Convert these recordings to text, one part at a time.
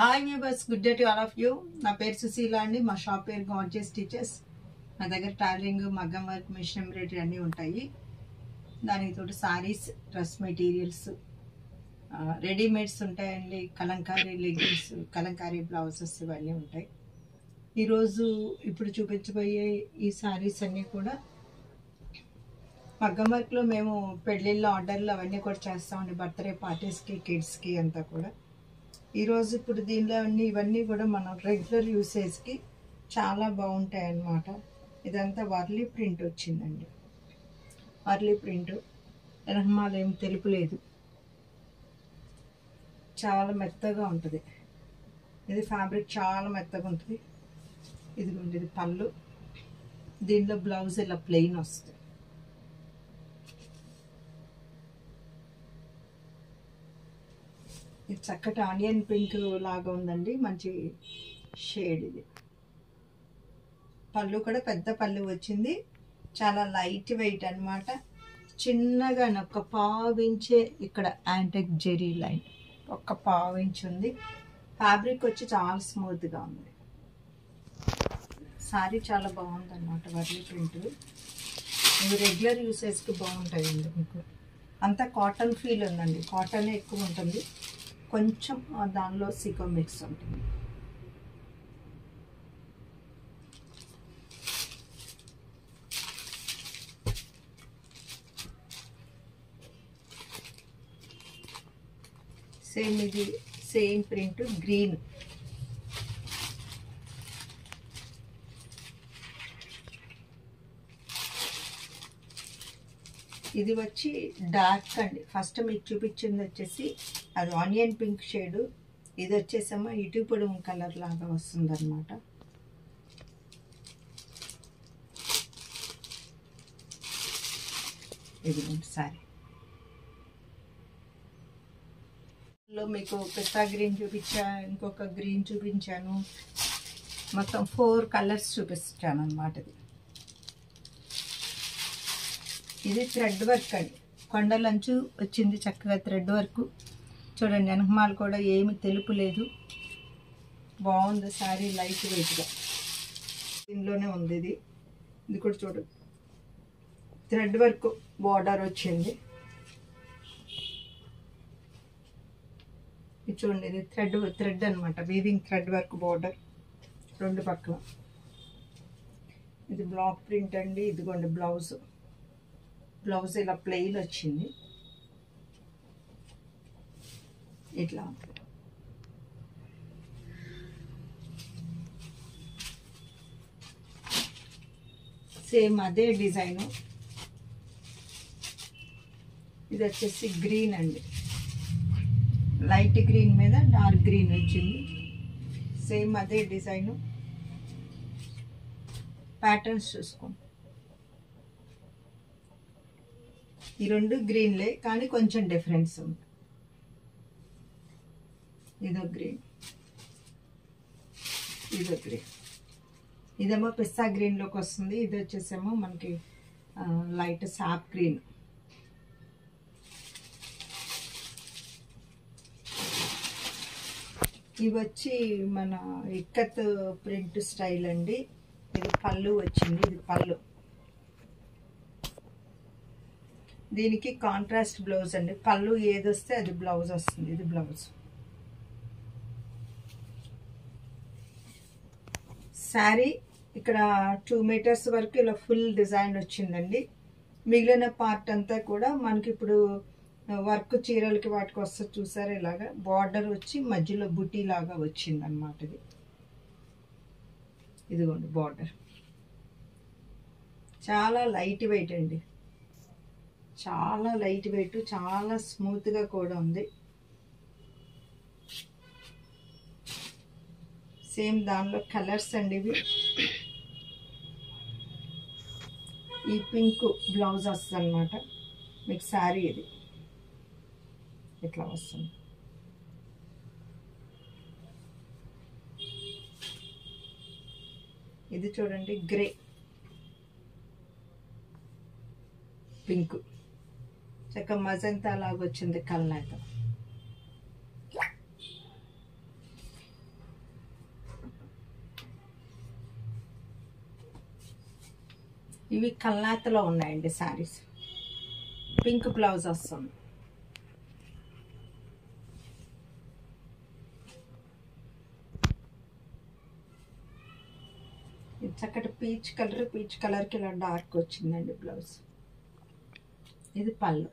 Hi viewers, good day to all of you. నా పేరు సుశీల అండి. మా షాప్ పేరు గార్జియస్ స్టిచెస్. మా దగ్గర టైలరింగ్, మగ్గం వర్క్, మిషన్ ఎంబ్రాయిడరీ అన్నీ ఉంటాయి. దానికి తోటి సారీస్, డ్రెస్ మెటీరియల్స్, రెడీమేడ్స్ ఉంటాయండి. కలంకారీ లెగ్గిన్స్, కలంకారీ బ్లౌజెస్ ఇవన్నీ ఉంటాయి. ఈరోజు ఇప్పుడు చూపించబోయే ఈ సారీస్ అన్నీ కూడా మగ్గం వర్క్లో మేము పెళ్ళిళ్ళ ఆర్డర్లు అవన్నీ కూడా చేస్తామండి. బర్త్డే పార్టీస్కి, కిడ్స్కి అంతా కూడా. ఈరోజు ఇప్పుడు దీనిలో ఇవన్నీ కూడా మనం రెగ్యులర్ యూసేజ్కి చాలా బాగుంటాయి అన్నమాట. ఇదంతా వర్లీ ప్రింట్ వచ్చిందండి. వర్లీ ప్రింట్ వెనకమాల ఏం తెలుపు లేదు, చాలా మెత్తగా ఉంటుంది. ఇది ఫ్యాబ్రిక్ చాలా మెత్తగా ఉంటుంది. ఇదిగోండి, ఇది పళ్ళు. దీనిలో బ్లౌజ్ ఇలా ప్లెయిన్ వస్తుంది. ఇది చక్కటి ఆనియన్ పింక్ లాగా ఉందండి, మంచి షేడ్. ఇది పళ్ళు కూడా పెద్ద పళ్ళు వచ్చింది, చాలా లైట్ వెయిట్ అన్నమాట. చిన్నగా ఒక పావించే ఇక్కడ యాంటిక్ జెరీ లైన్, ఒక పావించి ఉంది. ఫ్యాబ్రిక్ వచ్చి చాలా స్మూత్గా ఉంది. సారీ చాలా బాగుంది అన్నమాట. వర్లీ ప్రింట్ ఇవి రెగ్యులర్ యూసేజ్కి బాగుంటాయండి. మీకు అంతా కాటన్ ఫీల్ ఉందండి. కాటనే ఎక్కువ ఉంటుంది, కొంచెం దానిలో సికో మిక్స్ ఉంటుంది. సేమ్ ఇది సేమ్ ప్రింట్ గ్రీన్. ఇది వచ్చి డార్క్ అండి. ఫస్ట్ మీకు చూపించింది వచ్చేసి అది ఆనియన్ పింక్ షేడు. ఇది వచ్చేసేమో ఇటు పొడుము కలర్ లాగా వస్తుంది అనమాట. ఇది సారీ మీకు పిస్తా గ్రీన్ చూపించా, ఇంకొక గ్రీన్ చూపించాను, మొత్తం 4 కలర్స్ చూపిస్తాను అనమాట. ఇది థ్రెడ్ వర్క్ అండి. కొండలంచు వచ్చింది, చక్కగా థ్రెడ్ వర్క్. చూడండి, వెనకమాల కూడా ఏమి తెలుపు లేదు, బాగుంది శారీ. లైట్ వెయిట్గా దీనిలోనే ఉంది. ఇది కూడా చూడండి, థ్రెడ్ వర్క్ బార్డర్ వచ్చింది. ఇది చూడండి, ఇది థ్రెడ్ అనమాట, వీవింగ్ థ్రెడ్ వర్క్ బార్డర్ రెండు పక్కల. ఇది బ్లాక్ ప్రింట్ అండి. ఇదిగోండి బ్లౌజ్ ఇలా ప్లెయిన్ వచ్చింది. ఇట్లా సేమ్ అదే డిజైను. ఇది వచ్చేసి గ్రీన్ అండి, లైట్ గ్రీన్ మీద డార్క్ గ్రీన్ వచ్చింది. సేమ్ అదే డిజైను. ప్యాటర్న్స్ చూసుకోండి. ఈ రెండు గ్రీన్లే కానీ కొంచెం డిఫరెన్స్ ఉంది. ఇదో గ్రీన్, ఇదో గ్రీన్. ఇదేమో పిస్తా గ్రీన్లోకి వస్తుంది. ఇది వచ్చేసేమో మనకి లైట్ సాప్ గ్రీన్. ఇవి వచ్చి మన ఇక్కత్ ప్రింట్ స్టైల్ అండి. ఇది పళ్ళు వచ్చింది. ఇది పళ్ళు. దీనికి కాంట్రాస్ట్ బ్లౌజ్ అండి. పళ్ళు ఏది వస్తే అది బ్లౌజ్ వస్తుంది. ఇది బ్లౌజ్. శారీ ఇక్కడ 2 మీటర్స్ వరకు ఇలా ఫుల్ డిజైన్ వచ్చిందండి. మిగిలిన పార్ట్ అంతా కూడా మనకి ఇప్పుడు వర్క్ చీరలకి వాటికి వస్తుంది చూసారా, ఇలాగా బార్డర్ వచ్చి మధ్యలో బుటీ లాగా వచ్చింది అనమాట. ఇదిగోండి బార్డర్. చాలా లైట్ వెయిట్ అండి, చాలా లైట్ వెయిట్, చాలా స్మూత్గా కూడా ఉంది. సేమ్ దానిలో కలర్స్ అండి ఇవి. ఈ పింక్ బ్లౌజ్ వస్తుంది అనమాట మీకు. శారీ ఇది ఇట్లా వస్తుంది. ఇది చూడండి గ్రే పింక్, చక్క మజంతా లాగా వచ్చింది కల్నేత. ఇవి కల్నాతలో ఉన్నాయండి శారీస్. పింక్ బ్లౌజ్ వస్తుంది. ఇది చక్కటి పీచ్ కలర్కి ఇలా డార్క్ వచ్చిందండి బ్లౌజ్. ఇది పళ్ళు.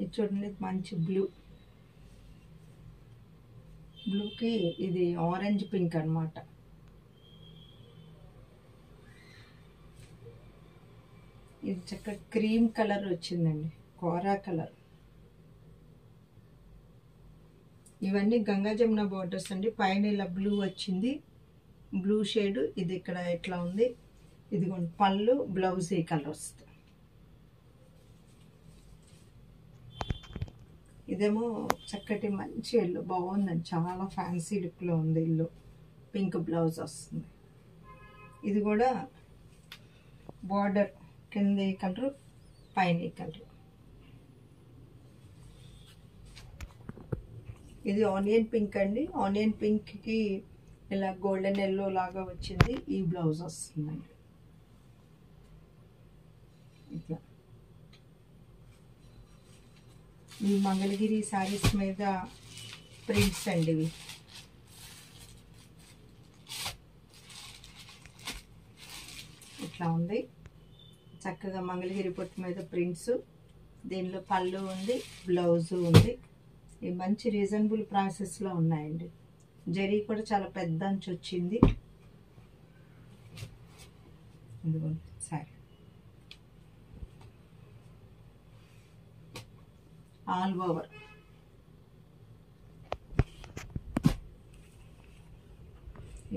ఇది చూడండి మంచి బ్లూకి ఇది ఆరెంజ్ పింక్ అన్నమాట. ఇది చక్కటి క్రీమ్ కలర్ వచ్చిందండి, కోరా కలర్. ఇవన్నీ గంగా జమున బోర్డర్స్ అండి. పైన ఇలా బ్లూ వచ్చింది, బ్లూ షేడ్. ఇది ఇక్కడ ఎట్లా ఉంది, ఇదిగోండి పళ్ళు, బ్లౌజ్ ఈ కలర్ వస్తుంది. ఇదేమో చక్కటి మంచి ఎల్లో, బాగుందండి, చాలా ఫ్యాన్సీ లుక్లో ఉంది. ఇల్లు పింక్ బ్లౌజ్ వస్తుంది. ఇది కూడా బార్డర్ కింద ఈ కలర్, పైన ఈ కలర్. ఇది ఆనియన్ పింక్ అండి. ఆనియన్ పింక్కి ఇలా గోల్డెన్ ఎల్లో లాగా వచ్చింది. ఈ బ్లౌజ్ వస్తుందండి ఇట్లా. ఈ మంగళగిరి శారీస్ మీద ప్రింట్స్ అండి ఇవి. ఇట్లా ఉంది చక్కగా మంగళగిరి పొట్టు మీద ప్రింట్స్. దీనిలో పళ్ళు ఉంది, బ్లౌజ్ ఉంది. ఇవి మంచి రీజనబుల్ ప్రాసెస్లో ఉన్నాయండి. జరీ కూడా చాలా పెద్ద అంచు వచ్చింది. ఇదిగోండి సారీ ఆల్ ఓవర్.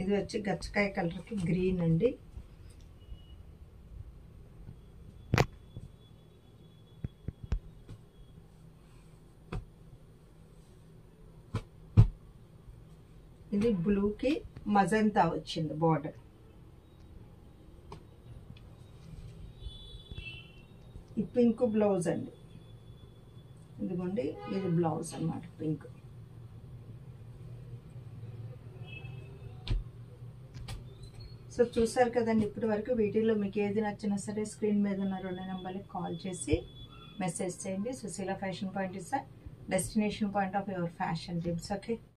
ఇది వచ్చి గచ్చకాయ కలర్కి గ్రీన్ అండి. ఇది బ్లూకి మజంతా వచ్చింది బార్డర్. ఈ పింక్ బ్లౌజ్ అండి. ఇదిగోండి ఇది బ్లౌజ్ అన్నమాట పింక్. సో చూసారు కదండి ఇప్పటి వరకు. వీటిలో మీకు ఏది నచ్చినా సరే స్క్రీన్ మీద ఉన్న 2 నెంబర్కి కాల్ చేసి మెసేజ్ చేయండి. Sushila fashion point is the destination point of your fashion dreams. Okay.